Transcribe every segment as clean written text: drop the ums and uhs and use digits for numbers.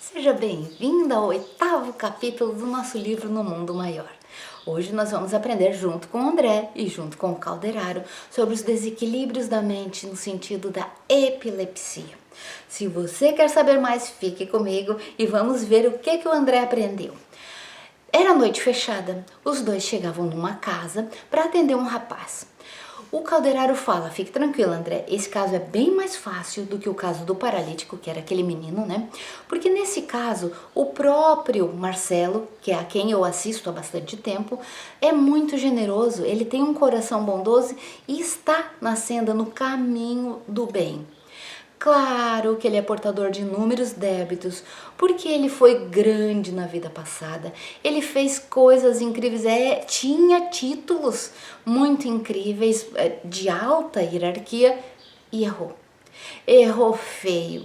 Seja bem-vinda ao 8º capítulo do nosso livro No Mundo Maior. Hoje nós vamos aprender junto com o André e junto com o Calderaro sobre os desequilíbrios da mente no sentido da epilepsia. Se você quer saber mais, fique comigo e vamos ver o que o André aprendeu. Era noite fechada, os dois chegavam numa casa para atender um rapaz. O Calderaro fala: fique tranquilo, André, esse caso é bem mais fácil do que o caso do paralítico, que era aquele menino, né? Porque nesse caso, o próprio Marcelo, que é a quem eu assisto há bastante tempo, é muito generoso, ele tem um coração bondoso e está nascendo no caminho do bem. Claro que ele é portador de inúmeros débitos, porque ele foi grande na vida passada, ele fez coisas incríveis, tinha títulos muito incríveis, de alta hierarquia, e errou. Errou feio,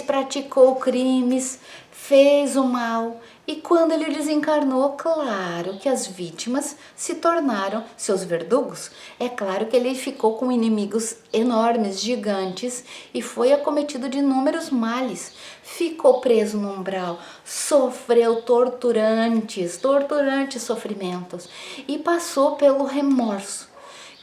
praticou crimes, fez o mal. E quando ele desencarnou, claro que as vítimas se tornaram seus verdugos. É claro que ele ficou com inimigos enormes, gigantes, e foi acometido de inúmeros males. Ficou preso no umbral, sofreu torturantes sofrimentos e passou pelo remorso.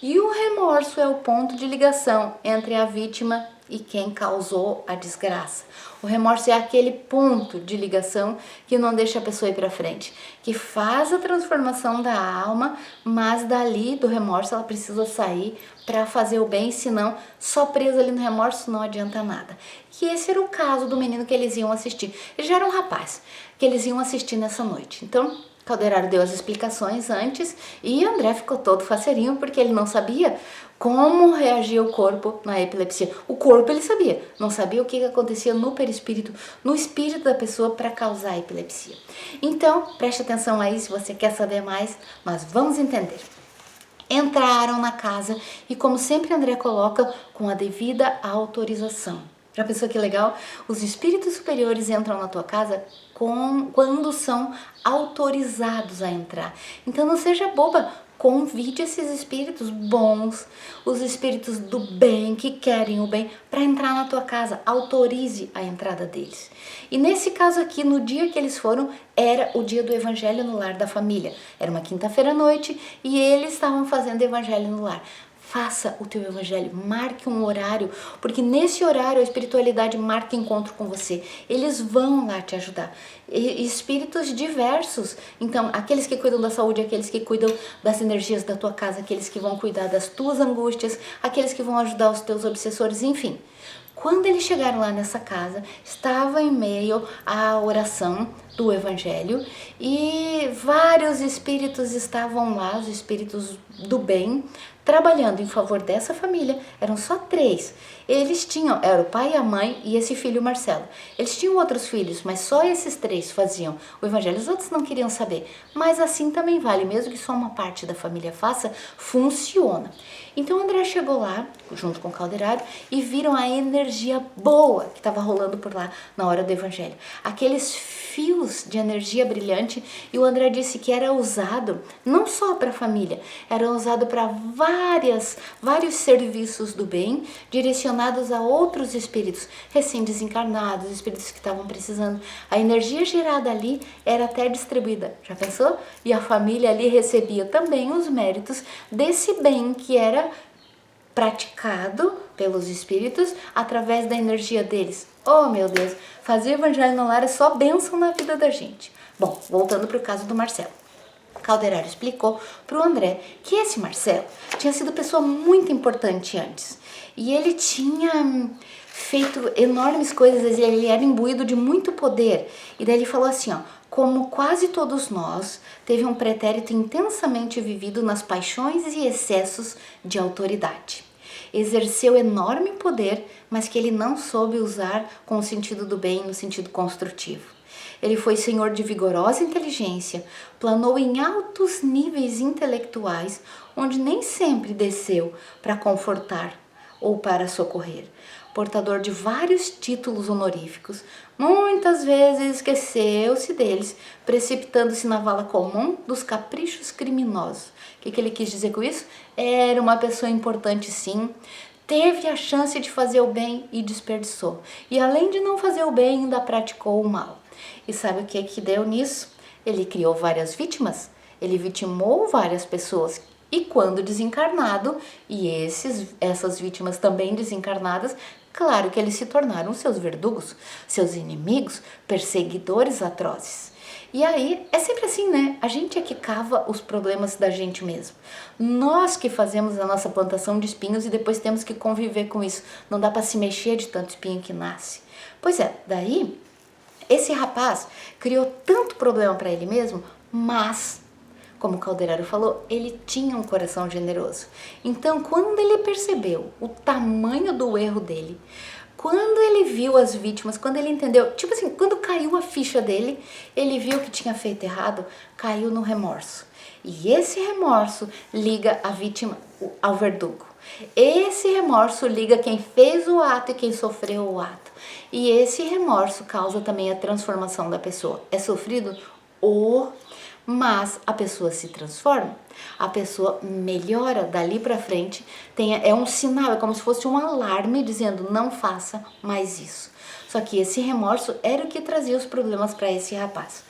E o remorso é o ponto de ligação entre a vítima e quem causou a desgraça. O remorso é aquele ponto de ligação que não deixa a pessoa ir para frente, que faz a transformação da alma, mas dali do remorso ela precisa sair para fazer o bem, senão só presa ali no remorso não adianta nada. E esse era o caso do menino que eles iam assistir. Ele já era um rapaz que eles iam assistir nessa noite. Então, Calderaro deu as explicações antes e André ficou todo faceirinho porque ele não sabia como reagia o corpo na epilepsia. O corpo ele sabia, não sabia o que acontecia no perispírito, no espírito da pessoa para causar a epilepsia. Então, preste atenção aí se você quer saber mais, mas vamos entender. Entraram na casa e, como sempre André coloca, com a devida autorização. Já pensou que legal? Os espíritos superiores entram na tua casa quando são autorizados a entrar. Então não seja boba, convide esses espíritos bons, os espíritos do bem, que querem o bem, para entrar na tua casa. Autorize a entrada deles. E nesse caso aqui, no dia que eles foram, era o dia do evangelho no lar da família. Era uma quinta-feira à noite e eles estavam fazendo evangelho no lar. Faça o teu evangelho, marque um horário, porque nesse horário a espiritualidade marca encontro com você. Eles vão lá te ajudar. Espíritos diversos. Então, aqueles que cuidam da saúde, aqueles que cuidam das energias da tua casa, aqueles que vão cuidar das tuas angústias, aqueles que vão ajudar os teus obsessores, enfim. Quando eles chegaram lá nessa casa, estava em meio à oração do evangelho e vários espíritos estavam lá, os espíritos do bem, trabalhando em favor dessa família. Eram só 3. Eles tinham, era o pai, a mãe e esse filho Marcelo. Eles tinham outros filhos, mas só esses 3 faziam o evangelho. Os outros não queriam saber. Mas assim também vale, mesmo que só uma parte da família faça, funciona. Então André chegou lá, junto com o Calderaro, e viram a energia boa que estava rolando por lá na hora do evangelho. Aqueles fios de energia brilhante, e o André disse que era usado não só para a família, era usado para vários serviços do bem, direcionados a outros espíritos recém-desencarnados, espíritos que estavam precisando. A energia gerada ali era até distribuída, já pensou? E a família ali recebia também os méritos desse bem que era praticado pelos espíritos através da energia deles. Oh, meu Deus, fazer evangelho no lar é só bênção na vida da gente. Bom, voltando para o caso do Marcelo. Calderaro explicou para o André que esse Marcelo tinha sido pessoa muito importante antes. E ele tinha feito enormes coisas, ele era imbuído de muito poder. E daí ele falou assim, ó: como quase todos nós, teve um pretérito intensamente vivido nas paixões e excessos de autoridade. Exerceu enorme poder, mas que ele não soube usar com o sentido do bem, no sentido construtivo. Ele foi senhor de vigorosa inteligência, planou em altos níveis intelectuais, onde nem sempre desceu para confortar ou para socorrer. Portador de vários títulos honoríficos, muitas vezes esqueceu-se deles, precipitando-se na vala comum dos caprichos criminosos. O que ele quis dizer com isso? Era uma pessoa importante, sim, teve a chance de fazer o bem e desperdiçou. E além de não fazer o bem, ainda praticou o mal. E sabe o que deu nisso? Ele criou várias vítimas, ele vitimou várias pessoas. E quando desencarnado, e essas vítimas também desencarnadas, claro que eles se tornaram seus verdugos, seus inimigos, perseguidores atrozes. E aí, é sempre assim, né? A gente é que cava os problemas da gente mesmo. Nós que fazemos a nossa plantação de espinhos e depois temos que conviver com isso. Não dá para se mexer de tanto espinho que nasce. Pois é, daí, esse rapaz criou tanto problema para ele mesmo, mas, como o Calderaro falou, ele tinha um coração generoso. Então, quando ele percebeu o tamanho do erro dele, quando ele viu as vítimas, quando ele entendeu, tipo assim, quando caiu a ficha dele, ele viu que tinha feito errado, caiu no remorso. E esse remorso liga a vítima ao verdugo. Esse remorso liga quem fez o ato e quem sofreu o ato. E esse remorso causa também a transformação da pessoa. É sofrido? Mas a pessoa se transforma, a pessoa melhora dali para frente, é um sinal, é como se fosse um alarme dizendo não faça mais isso. Só que esse remorso era o que trazia os problemas para esse rapaz.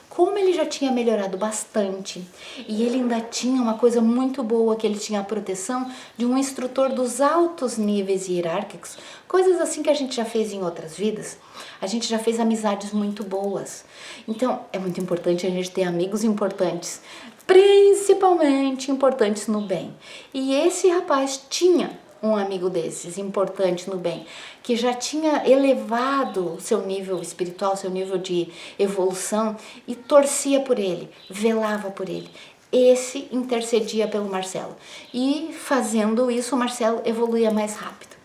Como ele já tinha melhorado bastante e ele ainda tinha uma coisa muito boa, que ele tinha a proteção de um instrutor dos altos níveis hierárquicos, coisas assim que a gente já fez em outras vidas, a gente já fez amizades muito boas. Então é muito importante a gente ter amigos importantes, principalmente importantes no bem. E esse rapaz tinha um amigo desses, importante no bem, que já tinha elevado seu nível espiritual, seu nível de evolução e torcia por ele, velava por ele. Esse intercedia pelo Marcelo. E fazendo isso, o Marcelo evoluía mais rápido.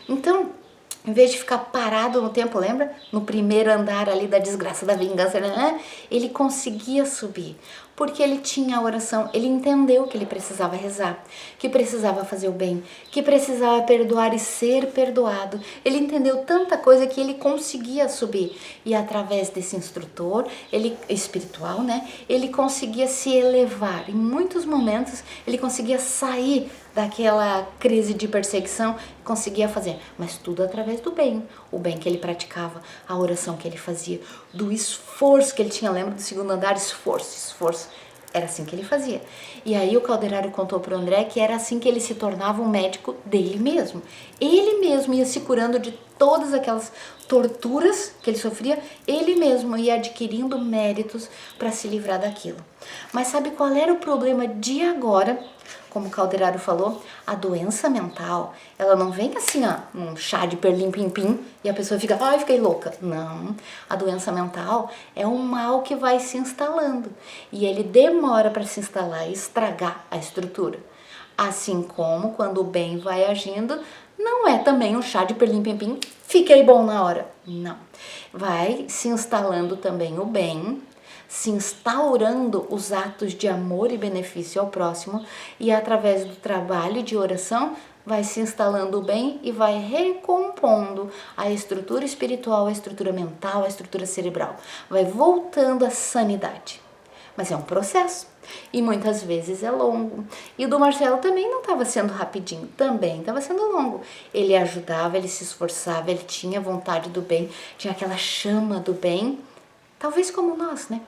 Então, em vez de ficar parado no tempo, lembra? No primeiro andar ali da desgraça, da vingança, né? Ele conseguia subir, porque ele tinha a oração, ele entendeu que ele precisava rezar, que precisava fazer o bem, que precisava perdoar e ser perdoado. Ele entendeu tanta coisa que ele conseguia subir. E através desse instrutor, ele espiritual, né? Ele conseguia se elevar. Em muitos momentos, ele conseguia sair daquela crise de perseguição, conseguia fazer, mas tudo através do bem, o bem que ele praticava, a oração que ele fazia, do esforço que ele tinha, lembra do segundo andar? Esforço, era assim que ele fazia. E aí o Calderaro contou para o André que era assim que ele se tornava um médico dele mesmo. Ele mesmo ia se curando de todas aquelas torturas que ele sofria, ele mesmo ia adquirindo méritos para se livrar daquilo. Mas sabe qual era o problema de agora? Como o Calderaro falou, a doença mental, ela não vem assim, um chá de perlim-pim-pim e a pessoa fica, ai, fiquei louca. Não, a doença mental é um mal que vai se instalando e ele demora para se instalar e estragar a estrutura. Assim como quando o bem vai agindo, não é também um chá de perlim-pim-pim, fiquei bom na hora. Não, vai se instalando também o bem, se instaurando os atos de amor e benefício ao próximo e através do trabalho de oração vai se instalando o bem e vai recompondo a estrutura espiritual, a estrutura mental, a estrutura cerebral. Vai voltando à sanidade. Mas é um processo e muitas vezes é longo. E o do Marcelo também não estava sendo rapidinho, também estava sendo longo. Ele ajudava, ele se esforçava, ele tinha vontade do bem, tinha aquela chama do bem, talvez como nós, né?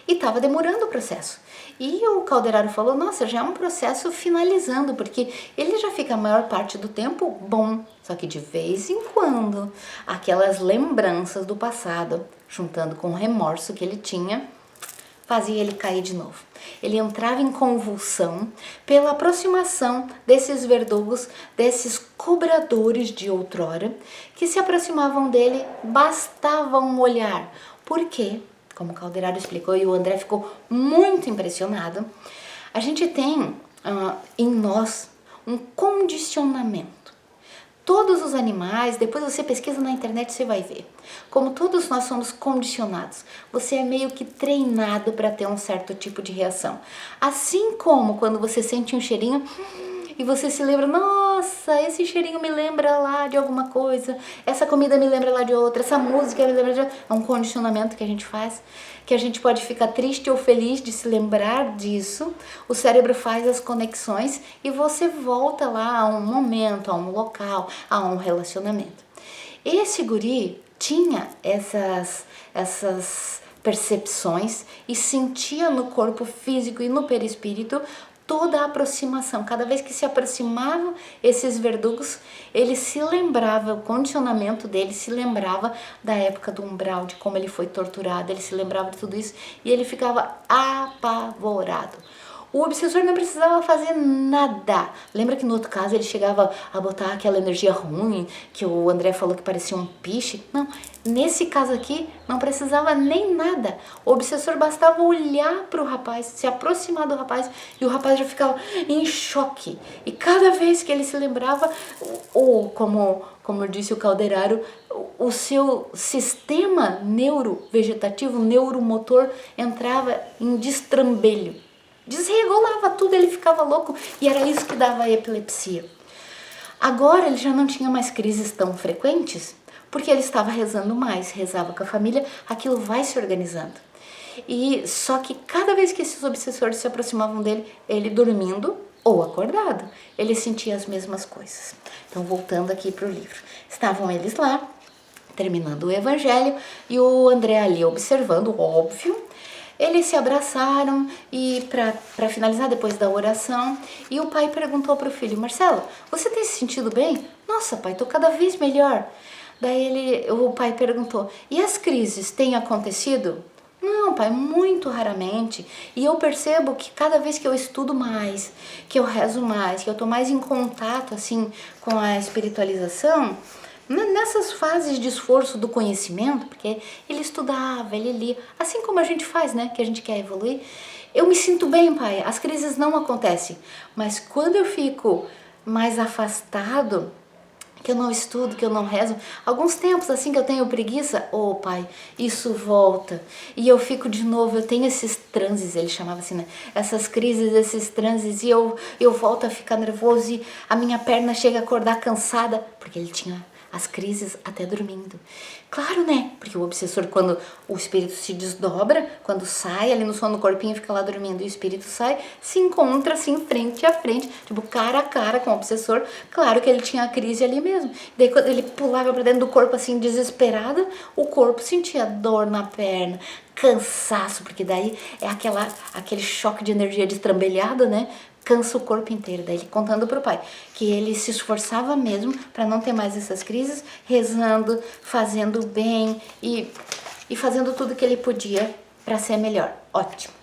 E estava demorando o processo. E o Calderaro falou, nossa, já é um processo finalizando, porque ele já fica a maior parte do tempo bom, só que de vez em quando, aquelas lembranças do passado, juntando com o remorso que ele tinha, fazia ele cair de novo. Ele entrava em convulsão pela aproximação desses verdugos, desses cobradores de outrora, que se aproximavam dele, bastava um olhar. Por quê? Como o Calderaro explicou e o André ficou muito impressionado, a gente tem em nós um condicionamento. Todos os animais, depois você pesquisa na internet, você vai ver. Como todos nós somos condicionados, você é meio que treinado para ter um certo tipo de reação. Assim como quando você sente um cheirinho e você se lembra, nossa, esse cheirinho me lembra lá de alguma coisa, essa comida me lembra lá de outra, essa música me lembra de outra. É um condicionamento que a gente faz, que a gente pode ficar triste ou feliz de se lembrar disso. O cérebro faz as conexões e você volta lá a um momento, a um local, a um relacionamento. Esse guri tinha essas percepções e sentia no corpo físico e no perispírito toda a aproximação. Cada vez que se aproximavam esses verdugos, ele se lembrava, o condicionamento dele se lembrava da época do umbral, de como ele foi torturado, ele se lembrava de tudo isso e ele ficava apavorado. O obsessor não precisava fazer nada. Lembra que no outro caso ele chegava a botar aquela energia ruim, que o André falou que parecia um piche? Não, nesse caso aqui não precisava nem nada. O obsessor bastava olhar para o rapaz, se aproximar do rapaz e o rapaz já ficava em choque. E cada vez que ele se lembrava, ou como disse o Calderaro, o seu sistema neurovegetativo, neuromotor entrava em destrambelho. Desregulava tudo, ele ficava louco e era isso que dava a epilepsia. Agora ele já não tinha mais crises tão frequentes, porque ele estava rezando mais, rezava com a família, aquilo vai se organizando. E só que cada vez que esses obsessores se aproximavam dele, ele dormindo ou acordado, ele sentia as mesmas coisas. Então, voltando aqui para o livro, estavam eles lá, terminando o evangelho, e o André ali observando, óbvio. Eles se abraçaram e para finalizar depois da oração, e o pai perguntou para o filho, Marcelo, você tem se sentido bem? Nossa, pai, tô cada vez melhor. Daí o pai perguntou, e as crises têm acontecido? Não, pai, muito raramente. E eu percebo que cada vez que eu estudo mais, que eu rezo mais, que eu tô mais em contato assim com a espiritualização, nessas fases de esforço do conhecimento, porque ele estudava, ele lia, assim como a gente faz, né, que a gente quer evoluir, eu me sinto bem, pai, as crises não acontecem, mas quando eu fico mais afastado, que eu não estudo, que eu não rezo, alguns tempos assim que eu tenho preguiça, pai, isso volta, e eu fico de novo, eu tenho esses transes, ele chamava assim, né, essas crises, esses transes, e eu volto a ficar nervoso, e a minha perna chega a acordar cansada, porque ele tinha as crises até dormindo. Claro, né? Porque o obsessor, quando o espírito se desdobra, quando sai ali no sono, no corpinho fica lá dormindo e o espírito sai, se encontra assim frente a frente, tipo cara a cara com o obsessor. Claro que ele tinha a crise ali mesmo. Daí quando ele pulava pra dentro do corpo assim desesperado, o corpo sentia dor na perna, cansaço, porque daí é aquele choque de energia destrambelhada, né? Cansa o corpo inteiro. Daí ele contando pro pai que ele se esforçava mesmo para não ter mais essas crises, rezando, fazendo bem e fazendo tudo que ele podia para ser melhor. Ótimo.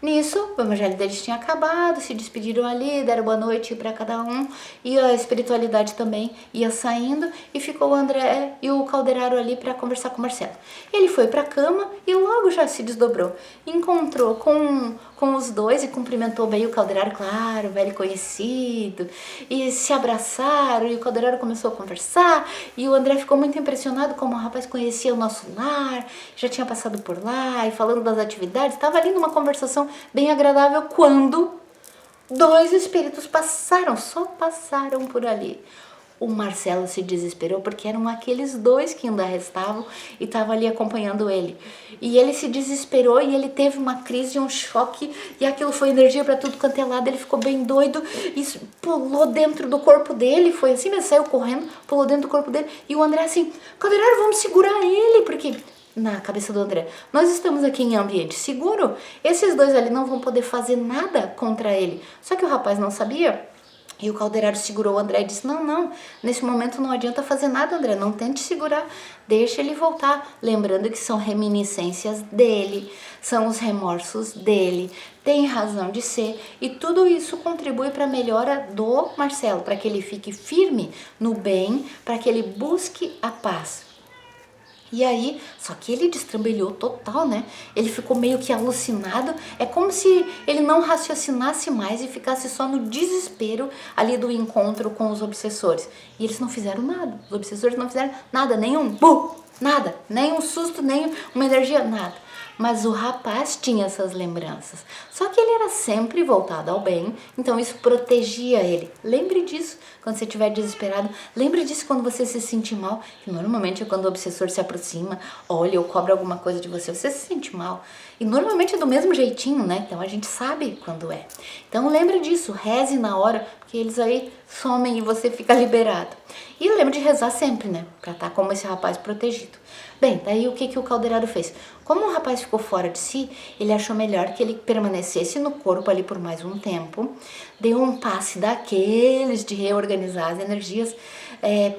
Nisso, o evangelho deles tinha acabado, se despediram ali, deram boa noite para cada um, e a espiritualidade também ia saindo, e ficou o André e o Calderaro ali para conversar com o Marcelo. Ele foi para a cama e logo já se desdobrou. Encontrou com os dois e cumprimentou bem o Calderaro, claro, velho conhecido, e se abraçaram, e o Calderaro começou a conversar, e o André ficou muito impressionado como o rapaz conhecia o nosso lar, já tinha passado por lá, e falando das atividades, estava ali numa conversação bem agradável quando dois espíritos só passaram por ali. O Marcelo se desesperou porque eram aqueles dois que ainda restavam e estavam ali acompanhando ele. E ele se desesperou e ele teve uma crise, um choque, e aquilo foi energia para tudo quanto é lado. Ele ficou bem doido e pulou dentro do corpo dele, foi assim, mas saiu correndo, pulou dentro do corpo dele. E o André assim, Calderaro, vamos segurar ele, porque na cabeça do André, nós estamos aqui em ambiente seguro, esses dois ali não vão poder fazer nada contra ele. Só que o rapaz não sabia. E o Calderaro segurou o André e disse, não, nesse momento não adianta fazer nada, André, não tente segurar, deixa ele voltar. Lembrando que são reminiscências dele, são os remorsos dele, tem razão de ser, e tudo isso contribui para a melhora do Marcelo, para que ele fique firme no bem, para que ele busque a paz. E aí, só que ele destrambelhou total, né? Ele ficou meio que alucinado. É como se ele não raciocinasse mais e ficasse só no desespero ali do encontro com os obsessores. E eles não fizeram nada. Os obsessores não fizeram nada, nenhum nada, nem um susto, nem uma energia, nada. mas o rapaz tinha essas lembranças. Só que ele era sempre voltado ao bem, então isso protegia ele. Lembre disso quando você estiver desesperado, lembre disso quando você se sentir mal, que normalmente é quando o obsessor se aproxima, olha ou cobra alguma coisa de você, você se sente mal. E normalmente é do mesmo jeitinho, né? Então a gente sabe quando é. Então lembre disso, reze na hora, porque eles aí somem e você fica liberado. E lembre de rezar sempre, né? Pra estar como esse rapaz protegido. Bem, daí o que o caldeirado fez? Como o rapaz ficou fora de si, ele achou melhor que ele permanecesse no corpo ali por mais um tempo, deu um passe daqueles de reorganizar as energias.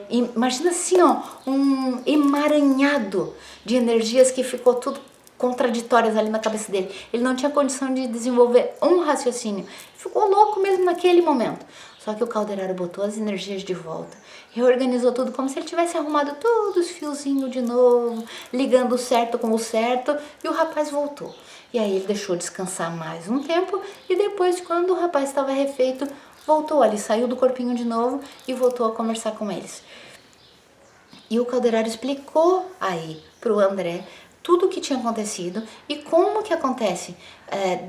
Imagina assim, ó, um emaranhado de energias que ficou tudo contraditórias ali na cabeça dele. Ele não tinha condição de desenvolver um raciocínio. Ficou louco mesmo naquele momento. Só que o caldeirado botou as energias de volta, reorganizou tudo como se ele tivesse arrumado todos os fiozinhos de novo, ligando o certo com o certo, e o rapaz voltou. E aí ele deixou descansar mais um tempo, e depois, quando o rapaz estava refeito, voltou ali, saiu do corpinho de novo e voltou a conversar com eles. E o caldeirado explicou aí pro André tudo o que tinha acontecido e como que acontece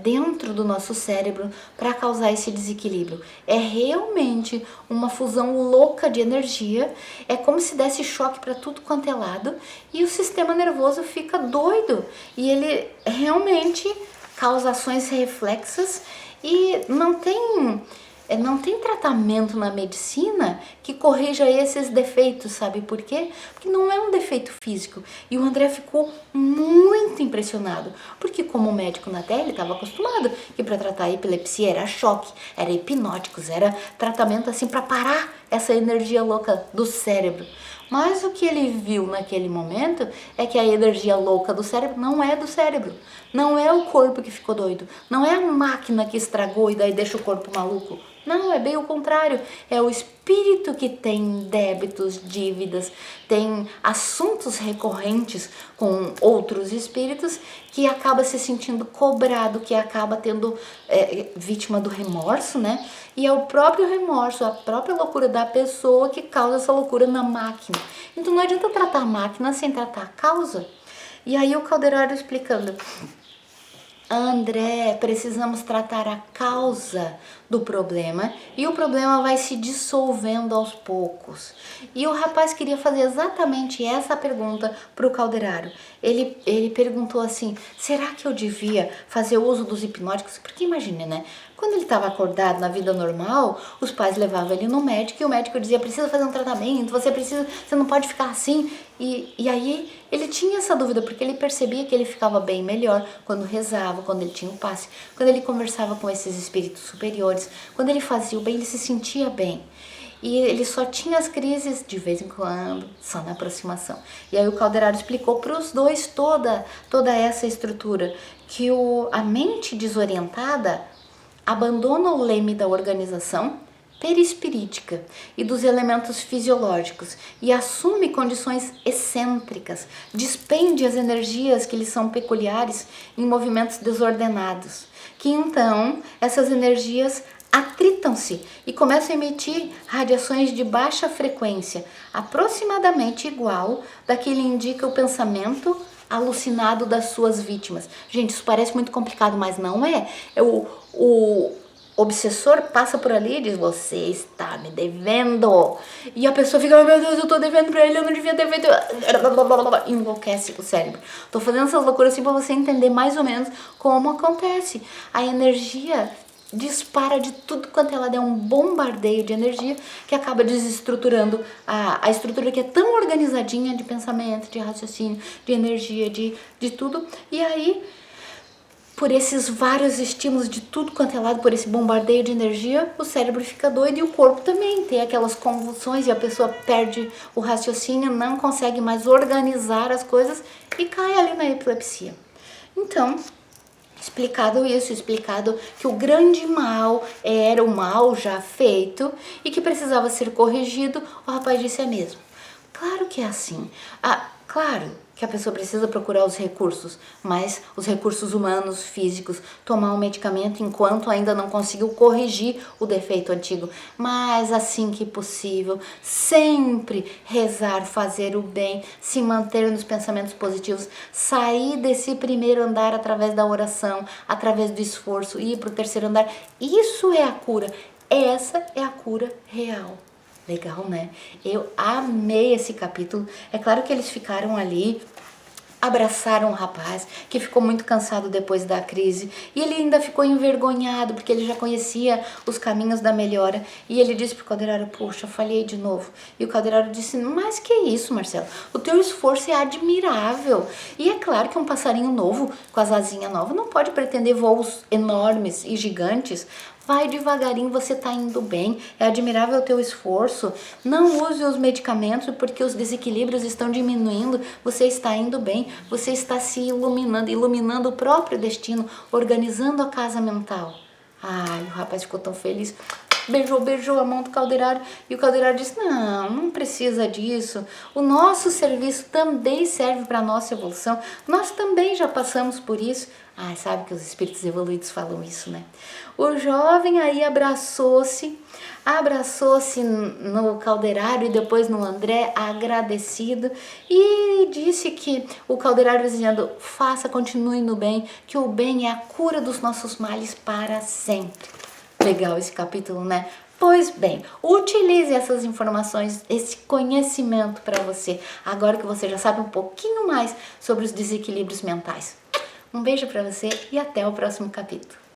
dentro do nosso cérebro para causar esse desequilíbrio. É realmente uma fusão louca de energia, é como se desse choque para tudo quanto é lado e o sistema nervoso fica doido e ele realmente causa ações reflexas e não tem tratamento na medicina que corrija esses defeitos, sabe por quê? Porque não é um defeito físico. E o André ficou muito impressionado, porque como médico na Terra, ele estava acostumado que para tratar a epilepsia era choque, era hipnóticos, era tratamento assim para parar essa energia louca do cérebro. Mas o que ele viu naquele momento é que a energia louca do cérebro não é do cérebro. Não é o corpo que ficou doido. Não é a máquina que estragou e daí deixa o corpo maluco. Não, é bem o contrário. É o espírito que tem débitos, dívidas, tem assuntos recorrentes com outros espíritos que acaba se sentindo cobrado, que acaba tendo vítima do remorso, né? E é o próprio remorso, a própria loucura da pessoa que causa essa loucura na máquina. Então não adianta tratar a máquina sem tratar a causa. E aí o caldeirado explicando: André, precisamos tratar a causa do problema e o problema vai se dissolvendo aos poucos. E o rapaz queria fazer exatamente essa pergunta para o caldeirado. Ele perguntou assim: será que eu devia fazer uso dos hipnóticos? Porque imagine, né? Quando ele estava acordado na vida normal, os pais levavam ele no médico e o médico dizia: precisa fazer um tratamento, você não pode ficar assim. E aí ele tinha essa dúvida, porque ele percebia que ele ficava bem melhor quando rezava, quando ele tinha o passe, quando ele conversava com esses espíritos superiores, quando ele fazia o bem, ele se sentia bem. E ele só tinha as crises de vez em quando, só na aproximação. E aí o caldeirado explicou para os dois toda essa estrutura, que a mente desorientada abandona o leme da organização perispirítica e dos elementos fisiológicos e assume condições excêntricas, despende as energias que lhes são peculiares em movimentos desordenados, que então essas energias atritam-se e começam a emitir radiações de baixa frequência, aproximadamente igual da que lhe indica o pensamento alucinado das suas vítimas. Gente, isso parece muito complicado, mas não é. O obsessor passa por ali e diz: você está me devendo. E a pessoa fica: meu Deus, eu tô devendo pra ele, eu não devia ter feito. Enlouquece o cérebro. Tô fazendo essas loucuras assim pra você entender mais ou menos como acontece. A energia dispara de tudo quanto ela der, um bombardeio de energia que acaba desestruturando a estrutura que é tão organizadinha de pensamento, de raciocínio, de energia, de tudo. E aí, por esses vários estímulos de tudo quanto é lado, por esse bombardeio de energia, o cérebro fica doido e o corpo também tem aquelas convulsões e a pessoa perde o raciocínio, não consegue mais organizar as coisas e cai ali na epilepsia. Então, explicado isso, explicado que o grande mal era o mal já feito e que precisava ser corrigido, o rapaz disse: é mesmo. Claro que é assim. Claro que a pessoa precisa procurar os recursos, mas os recursos humanos, físicos, tomar um medicamento enquanto ainda não conseguiu corrigir o defeito antigo. Mas assim que possível, sempre rezar, fazer o bem, se manter nos pensamentos positivos, sair desse primeiro andar através da oração, através do esforço, ir para o terceiro andar. Isso é a cura. Essa é a cura real. Legal, né? Eu amei esse capítulo. É claro que eles ficaram ali, abraçaram o rapaz, que ficou muito cansado depois da crise, e ele ainda ficou envergonhado, porque ele já conhecia os caminhos da melhora, e ele disse pro Calderaro, poxa, falhei de novo. E o Calderaro disse, mas que isso, Marcelo? O teu esforço é admirável. E é claro que um passarinho novo, com as asinhas novas, não pode pretender voos enormes e gigantes. Vai devagarinho, você está indo bem, é admirável o teu esforço. Não use os medicamentos porque os desequilíbrios estão diminuindo, você está indo bem, você está se iluminando, iluminando o próprio destino, organizando a casa mental. Ai, o rapaz ficou tão feliz, beijou a mão do Calderaro e o Calderaro disse, não precisa disso, o nosso serviço também serve para a nossa evolução, nós também já passamos por isso. Ai, sabe que os espíritos evoluídos falam isso, né? O jovem aí abraçou-se no Calderaro e depois no André, agradecido, e disse que o Calderaro dizendo, faça, continue no bem, que o bem é a cura dos nossos males para sempre. Legal esse capítulo, né? Pois bem, utilize essas informações, esse conhecimento para você, agora que você já sabe um pouquinho mais sobre os desequilíbrios mentais. Um beijo para você e até o próximo capítulo.